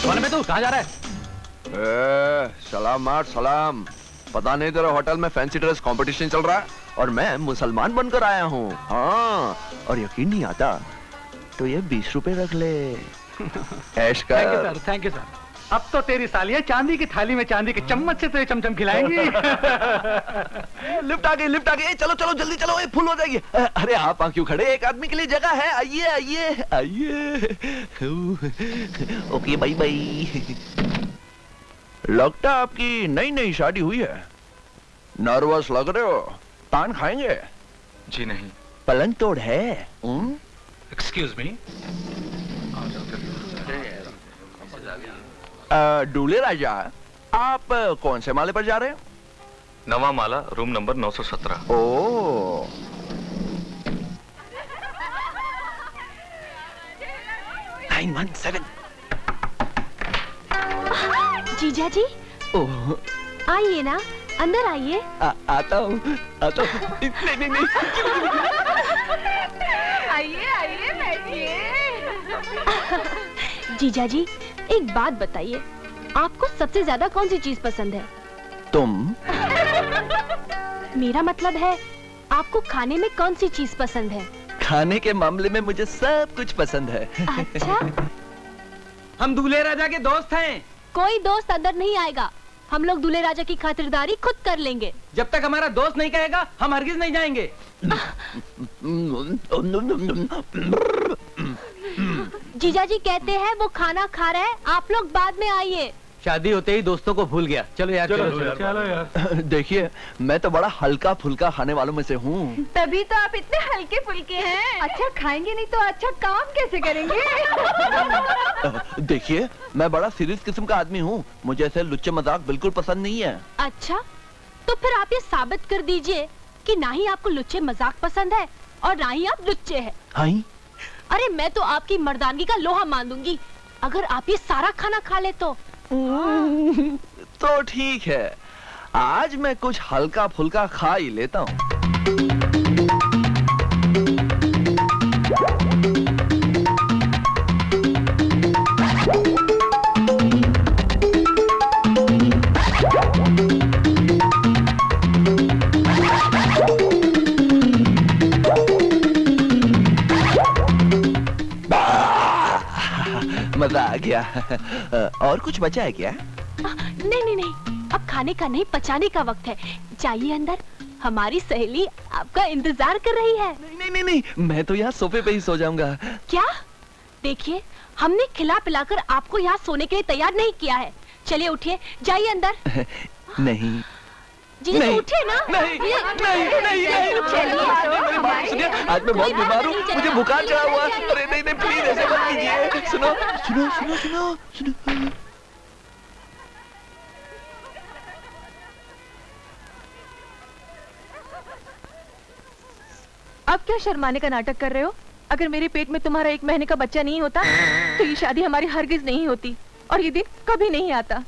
कौन है तू? कहाँ जा रहा है? सलाम मार सलाम। पता नहीं तेरे होटल में फैंसी ड्रेस कंपटीशन चल रहा है और मैं मुसलमान बनकर आया हूँ। हाँ, और यकीन नहीं आता तो ये 20 रुपए रख ले। ऐश कर। Thank you sir, thank you sir. अब तो तेरी सालियाँ चांदी की थाली में चांदी के चम्मच से तुझे चमचम खिलाएंगी। लिफ्ट आ गई, लिफ्ट आ गई। चलो चलो जल्दी चलो, ये फुल हो जाएगी। अरे आप क्यों खड़े? एक आदमी के लिए जगह है। आइए आइए आइए। Okay bye bye. लगता आपकी नई नई शादी हुई है। नर्वस लग रहे हो। पान खाएंगे? जी नहीं। पलंग तोड़ है। Excuse me. दूल्हे राजा, आप कौन से माले पर जा रहे हैं? नवा माला, रूम नंबर 917। ओह, जीजा जी, ओह, आइए ना, अंदर आइए। आता हूँ, आता हूँ। नहीं नहीं नहीं। आइए आइए बैठिए। जीजा जी, एक बात बताइए, आपको सबसे ज्यादा कौन सी चीज पसंद है? तुम? मेरा मतलब है, आपको खाने में कौन सी चीज पसंद है? खाने के मामले में मुझे सब कुछ पसंद है। अच्छा, हम दूल्हे राजा के दोस्त हैं। कोई दोस्त अंदर नहीं आएगा। हम लोग दूल्हे राजा की खातिरदारी खुद कर लेंगे। जब तक हमारा दोस्त नहीं कहेगा, हम हरगिज नहीं जाएंगे। जीजा जी कहते हैं वो खाना खा रहे हैं, आप लोग बाद में आइए। शादी होते ही दोस्तों को भूल गया। चलो यार, चलो यार। देखिए, मैं तो बड़ा हल्का फुल्का खाने वालों में से हूँ। तभी तो आप इतने हल्के फुल्के हैं। अच्छा खाएंगे नहीं तो अच्छा काम कैसे करेंगे? देखिए, मैं बड़ा सीरियस किस्म का आदमी हूँ। मुझे ऐसे लुच्चे मजाक बिल्कुल पसंद नहीं है। अच्छा, तो फिर आप ये साबित कर दीजिए कि ना ही आपको लुच्चे मजाक पसंद है और ना ही आप लुच्चे हैं। हाँ? अरे मैं तो आपकी मर्दानगी का लोहा मान दूंगी अगर आप ये सारा खाना खा ले तो। तो ठीक है, आज मैं कुछ हल्का फुल्का खा ही लेता हूँ। मजा आ गया। और कुछ बचा है क्या? नहीं नहीं नहीं, अब खाने का नहीं, पचाने का वक्त है। जाइए अंदर, हमारी सहेली आपका इंतजार कर रही है। नहीं नहीं नहीं नहीं, मैं तो यहाँ सोफे पे ही सो जाऊंगा। क्या? देखिए, हमने खिला पिलाकर आपको यहाँ सोने के लिए तैयार नहीं किया है। चलिए उठिए, जाइए अंदर। नहीं जी नहीं, उठिए ना। नहीं नहीं नहीं, मेरी बात सुनिए, आज मैं बहुत बीमार हूँ, मुझे बुखार चढ़ा हुआ है। अरे नहीं नहीं, प्लीज ऐसे मत कीजिए। सुनो सुनो सुनो सुनो सुनो। अब क्या शर्माने का नाटक कर रहे हो? अगर मेरे पेट में तुम्हारा 1 महीने का बच्चा नहीं होता तो ये शादी हमारी हरगिज नहीं होती और ये दिन कभी नहीं आता।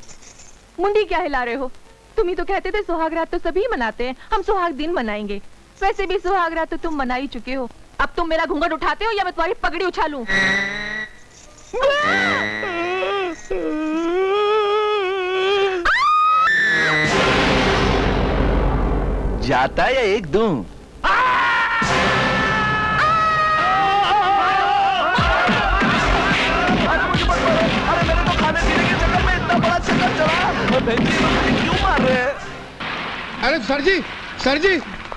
मुंडी क्या हिला रहे हो? तुम ही तो कहते थे सुहाग रात तो सभी मनाते हैं, हम सुहाग दिन मनाएंगे। वैसे भी सुहाग रात तो तुम मना ही चुके हो। अब तुम मेरा घूंघट उठाते हो या मैं तुम्हारी पगड़ी उछालूं? जाता है या एक दूं? अरे मेरे तो खाने पीने के चक्कर में इतना बड़ा चक्कर चला। क्यों मार रहे हैं? अरे सर जी,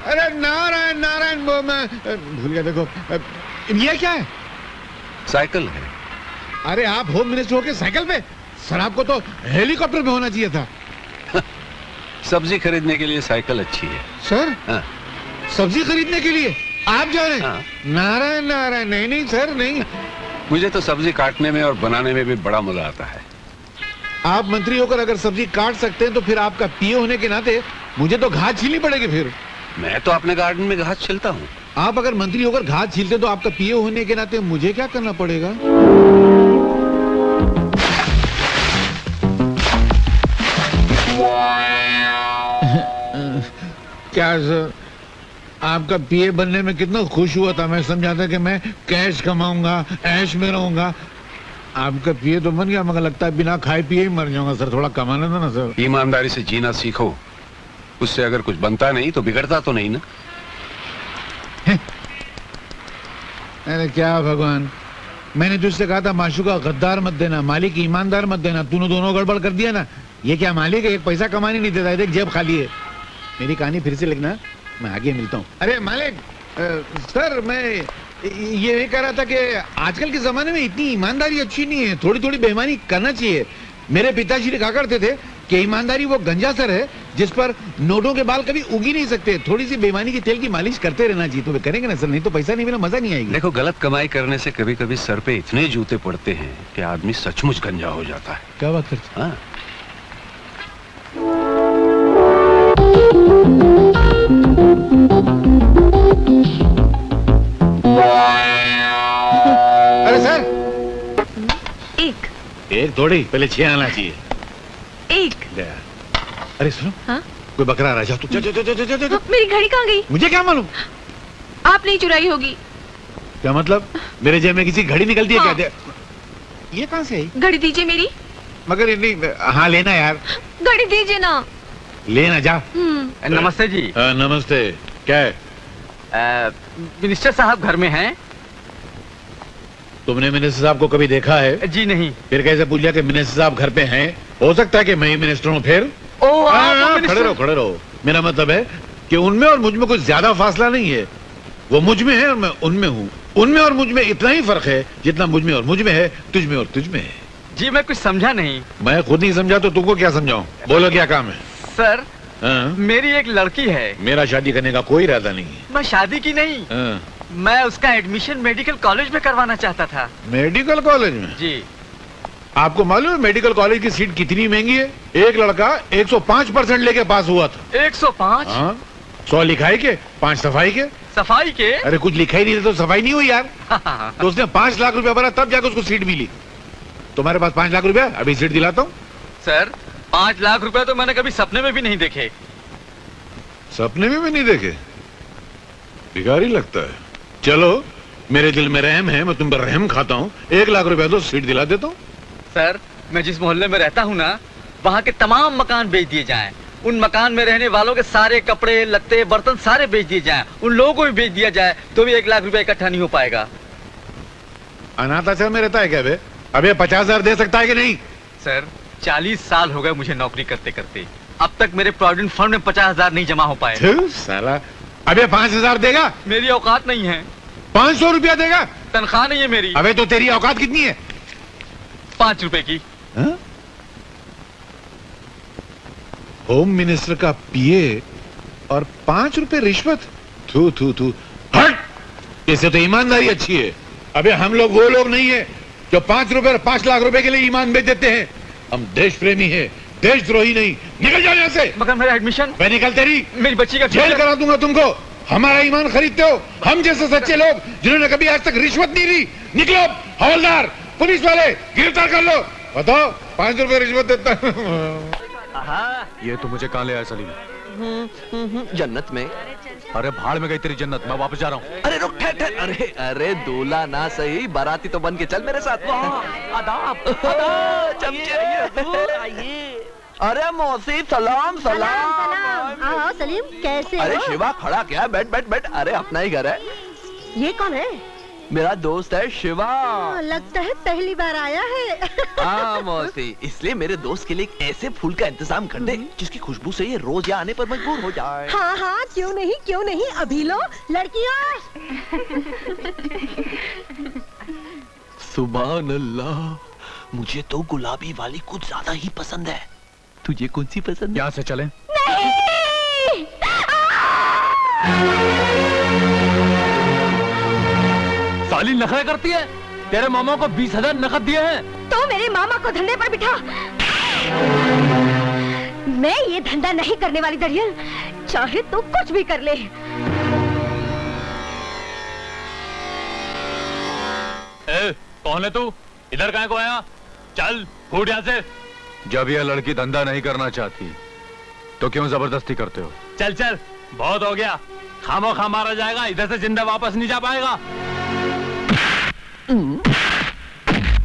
अरे नारायण नारायण, वो मैं भूल गया। देखो ये क्या है? साइकिल है। अरे आप होम मिनिस्टर होके साइकिल पे? सर आपको तो हेलीकॉप्टर में होना चाहिए था। सब्जी खरीदने के लिए साइकिल अच्छी है। सर? हाँ। सब्जी खरीदने के लिए आप जा रहे हैं? हाँ। नारायण नारायण, नहीं नहीं सर नहीं। मुझे तो सब्जी काटने में और बनाने में भी बड़ा मजा आता है। आप मंत्री होकर अगर सब्जी काट सकते हैं तो फिर आपका पीए होने के नाते मुझे तो घास छीलनी पड़ेगी। फिर मैं तो अपने गार्डन में घास छिलता हूँ। आप अगर मंत्री होकर घास छीलते तो आपका पीए होने के नाते मुझे क्या करना पड़ेगा? क्या सर, आपका पीए बनने में कितना खुश हुआ था। मैं समझा था कि मैं कैश कमाऊंगा, ऐश में रहूंगा। आपका पिए तो बन गया, मगर लगता है बिना खाए पिए ही मर जाऊंगा सर। थोड़ा कमाने दो ना सर। ईमानदारी से जीना सीखो, उससे अगर कुछ बनता नहीं तो बिगड़ता तो नहीं ना। अरे क्या भगवान, मैंने तुझसे कहा था माशूका गद्दार मत देना, मालिक ईमानदार मत देना, तूने दोनों गड़बड़ कर दिया ना। ये क्या मालिक है, एक पैसा कमाने नहीं देता है, देख जेब खाली है। मेरी कहानी फिर से लिखना, मैं आगे मिलता हूँ। अरे मालिक सर, मैं ये कह रहा था कि आजकल के जमाने में इतनी ईमानदारी अच्छी नहीं है, थोड़ी थोड़ी बेईमानी करना चाहिए। मेरे पिताजी ने कहा करते थे कि ईमानदारी वो गंजा सर है जिस पर नोटों के बाल कभी उग ही नहीं सकते। थोड़ी सी बेईमानी की तेल की मालिश करते रहना चाहिए। तो वे करेंगे ना सर, नहीं तो पैसा नहीं मिला, मजा नहीं आएगी। देखो, गलत कमाई करने से कभी कभी सर पे इतने जूते पड़ते हैं कि आदमी सचमुच गंजा हो जाता है। क्या बात करते? हाँ। अरे सर, एक थोड़ी, पहले 6 आना चाहिए। एक। अरे सुनो, हाँ? कोई बकरा आ रहा है, जाओ तुम, जा। मेरी घड़ी कहाँ गई? मुझे क्या मालूम? आप नहीं चुराई होगी। क्या मतलब? मेरे जेब में किसी घड़ी निकलती है हाँ। क्या? ये कहाँ से आई? घड़ी दीजिए मेरी। मगर ये नहीं, हाँ लेना यार, घड़ी दीजिए ना। लेना जा। नमस्ते जी। नमस्ते। क्या है? मिनिस्टर साहब घर में हैं? तुमने मिनिस्टर साहब को कभी देखा है? जी नहीं। फिर कैसे पूछ लिया कि मिनिस्टर साहब घर पे हैं? हो सकता है कि मैं ही मिनिस्टर हूँ फिर। खड़े रहो। मेरा मतलब है कि उनमें और मुझ में कुछ ज्यादा फासला नहीं है। वो मुझ में है और मैं उनमें हूँ। उनमें और मुझ में इतना ही फर्क है जितना मुझ में और मुझ में है, तुझ में और तुझ में है। जी मैं कुछ समझा नहीं। मैं खुद नहीं समझा तो तुमको क्या समझाऊं? बोलो क्या काम है? सर, हाँ? मेरी एक लड़की है। मेरा शादी करने का कोई इरादा नहीं है। मैं शादी की नहीं, हाँ। मैं उसका एडमिशन मेडिकल कॉलेज में करवाना चाहता था। मेडिकल कॉलेज में? जी। आपको मालूम है मेडिकल कॉलेज की सीट कितनी महंगी है? एक लड़का 105% लेके पास हुआ था। 105? हाँ, 100 लिखाई के, 5 सफाई के। सफाई के? अरे कुछ लिखा ही नहीं तो सफाई नहीं हुई यार। तो उसने 5 लाख रुपया भरा तब जाकर उसको सीट मिली। तुम्हारे पास 5 लाख रुपया, अभी सीट दिलाता हूँ। सर, 5 लाख रुपए तो मैंने कभी सपने में भी नहीं देखे। सपने में भी नहीं देखे? भिखारी लगता है। चलो, मेरे दिल में रहम है, मैं तुम पर रहम खाता हूँ। 1 लाख रुपया दो, सीट दिला देता हूँ। सर, मैं जिस मोहल्ले में रहता हूँ ना, वहाँ के तमाम मकान बेच दिए जाएं। उन मकान में रहने वालों के सारे कपड़े, लत्ते, बर्तन सारे बेच दिए जाएं। उन लोगों को भी बेच दिया जाए तो भी 1 लाख रुपया इकट्ठा नहीं हो पाएगा। अनाथ आश्रम में रहता है क्या बे? अबे 50,000 दे सकता है कि नहीं? सर, 40 साल हो गए मुझे नौकरी करते करते, अब तक मेरे प्रोविडेंट फंड में 50,000 नहीं जमा हो पाए। साला, अबे 5,000 देगा? मेरी औकात नहीं है। 500 रुपया देगा? तनख्वाह नहीं है मेरी। अबे तो तेरी औकात कितनी है? 5 रुपए की। हा? होम मिनिस्टर का पीए और 5 रुपए रिश्वत? थू थू थू, हट! इससे तो ईमानदारी अच्छी है। अबे हम लोग वो लोग नहीं है जो 5 रुपए और 5 लाख रुपए के लिए ईमान बेच देते हैं। हम देश प्रेमी है, देशद्रोही नहीं। निकल जाओ यहाँ से। मगर मेरा एडमिशन? मैं निकल तेरी मेरी बच्ची का जेल करा दूंगा तुमको। हमारा ईमान खरीदते हो? हम जैसे सच्चे लोग जिन्होंने कभी आज तक रिश्वत नहीं ली। निकलो, हवलदार, पुलिस वाले, गिरफ्तार कर लो। बताओ, 5 रुपए रिश्वत देता। ये तो मुझे कहाँ ले आया सलीम? जन्नत में। अरे भाड़ में गई तेरी जन्नत, मैं वापस जा रहा हूँ। अरे रुक, ठहर। अरे दूल्हा ना सही, बाराती तो बन के चल मेरे साथ। अरे मौसी, सलाम। आओ सलीम, कैसे अरे हो? शिवा, खड़ा क्या? बैठ। अरे अपना ही घर है। ये कौन है? मेरा दोस्त है शिवा। लगता है पहली बार आया है। हाँ मौसी, इसलिए मेरे दोस्त के लिए एक ऐसे फूल का इंतजाम कर दे जिसकी खुशबू से ये रोज यहाँ आने पर मजबूर हो जाए। हाँ, क्यों नहीं, अभी लो लड़कियों। सुभान अल्लाह, मुझे तो गुलाबी वाली कुछ ज्यादा ही पसंद है। तुझे कौन सी पसंद है? यहाँ से चलें? साली नखरे करती है। तेरे मामा को 20,000 नकद दिए हैं। तो मेरे मामा को धंधे पर बिठा। मैं ये धंधा नहीं करने वाली दरियल, चाहे तो कुछ भी कर ले। कौन है तू? इधर कहाँ को आया? चल फूट यहाँ से। जब यह लड़की धंधा नहीं करना चाहती तो क्यों जबरदस्ती करते हो? चल बहुत हो गया, खामोखा मारा जाएगा, इधर से जिंदा वापस नहीं जा पाएगा।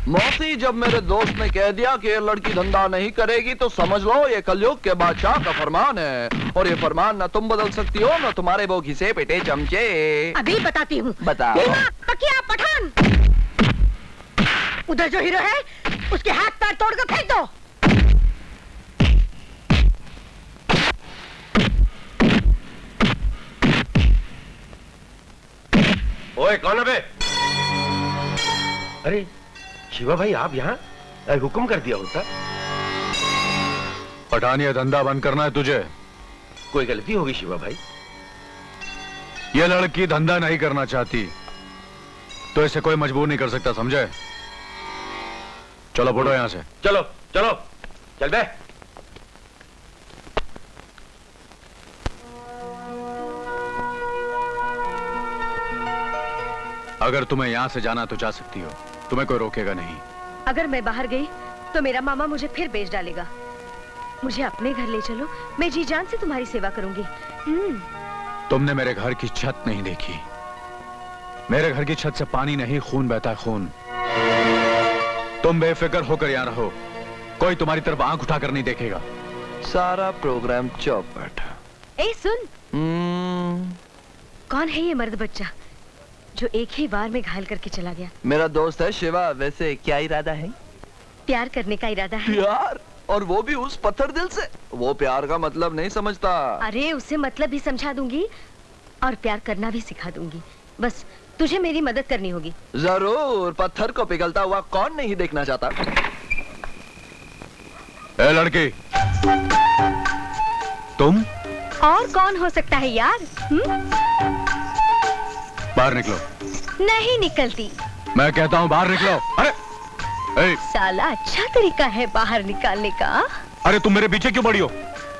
मौसी, जब मेरे दोस्त ने कह दिया कि ये लड़की धंधा नहीं करेगी तो समझ लो ये कलयुग के बादशाह का फरमान है। और ये फरमान ना तुम बदल सकती हो ना तुम्हारे वो घिसे पेटे चमचे। अभी बताती हूँ। बताओ। पकिया पठान, उधर जो हीरो है उसके हाथ पैर तोड़कर फेंक दो। ओए कौन है बे? अरे शिवा भाई, आप यहाँ? हुक्म कर दिया होता। पठान, ये धंधा बंद करना है तुझे। कोई गलती होगी शिवा भाई? ये लड़की धंधा नहीं करना चाहती तो इसे कोई मजबूर नहीं कर सकता, समझे? चलो फोटो यहां से। चलो चलो चल बे। अगर तुम्हें यहां से जाना तो जा सकती हो, तुम्हें कोई रोकेगा नहीं। अगर मैं बाहर गई तो मेरा मामा मुझे फिर बेच डालेगा। मुझे अपने घर ले चलो, मैं जी जान से तुम्हारी सेवा करूंगी। तुमने मेरे घर की छत नहीं देखी। मेरे घर की छत से पानी नहीं, खून बहता है, खून। तुम बेफिक्र होकर यहाँ रहो, कोई तुम्हारी तरफ आंख उठाकर नहीं देखेगा। सारा प्रोग्राम चौपट। ए सुन, कौन है ये मर्द बच्चा जो एक ही बार में घायल करके चला गया? मेरा दोस्त है शिवा। वैसे क्या इरादा है? प्यार करने का इरादा है। प्यार? और वो भी उस पत्थर दिल से? वो प्यार का मतलब नहीं समझता। अरे उसे मतलब भी समझा दूंगी और प्यार करना भी सिखा दूंगी। बस तुझे मेरी मदद करनी होगी। जरूर। पत्थर को पिघलता हुआ कौन नहीं देखना चाहता। ए लड़की, तुम? और कौन हो सकता है यार? बाहर निकलो। नहीं निकलती। मैं कहता हूँ बाहर निकलो। अरे ए, साला अच्छा तरीका है बाहर निकालने का। अरे तुम मेरे पीछे क्यों पड़ी हो?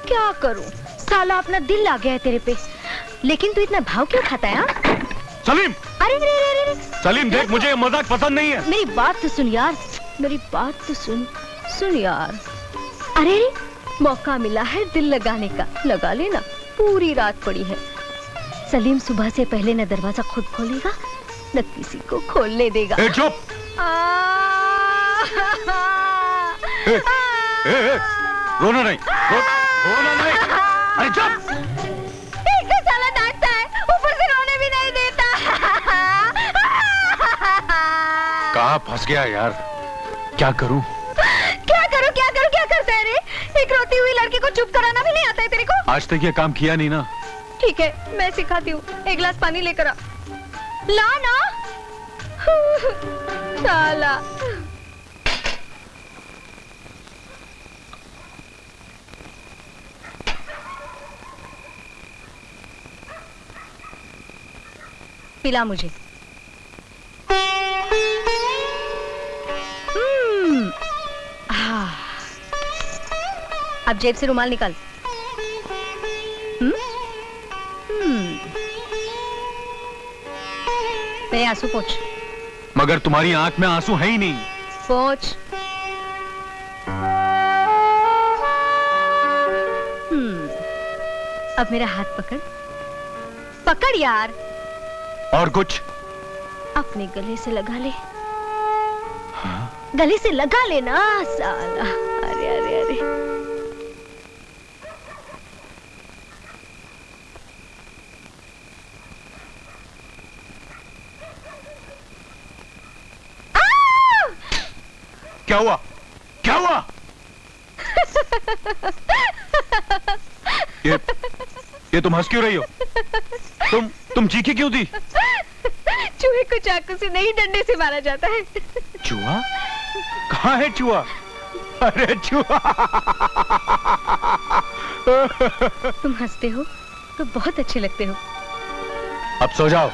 क्या करूं, साला अपना दिल आ गया है तेरे पे। लेकिन तू इतना भाव क्यों खाता है? सलीम! अरे अरे अरे अरे सलीम देख, मुझे ये मजाक पसंद नहीं है। मेरी बात तो सुन यार, मेरी बात तो सुन यार। अरे मौका मिला है दिल लगाने का, लगा लेना। पूरी रात पड़ी है। सलीम सुबह से पहले न दरवाजा खुद खोलेगा न किसी को खोलने देगा। ए, चुप! रोना नहीं, रोना नहीं। अरे चुप! एक तो साला डांटता है, ऊपर से रोने भी नहीं देता। कहाँ फंस गया यार? क्या करूं? क्या करता है रे? एक रोती हुई लड़की को चुप कराना भी नहीं आता है तेरे को? आज तक ये काम किया नहीं ना। ठीक है, मैं सिखाती हूँ। एक गिलास पानी लेकर आ। ला ना। साला। पिला मुझे। अब जेब से रुमाल निकाल। मेरे आंसू पोंछ। मगर तुम्हारी आंख में आंसू है ही नहीं। पोंछ। अब मेरा हाथ पकड़। पकड़ यार। और कुछ? अपने गले से लगा ले। हाँ? गले से लगा लेना साला। अरे अरे अरे क्या हुआ? क्या हुआ? ये तुम हंस क्यों रही हो? तुम चीखी क्यों थी? चूहे को चाकू से नहीं, डंडे से मारा जाता है। चूहा? कहाँ है चूहा? अरे चूहा! तुम हंसते हो तो बहुत अच्छे लगते हो। अब सो जाओ।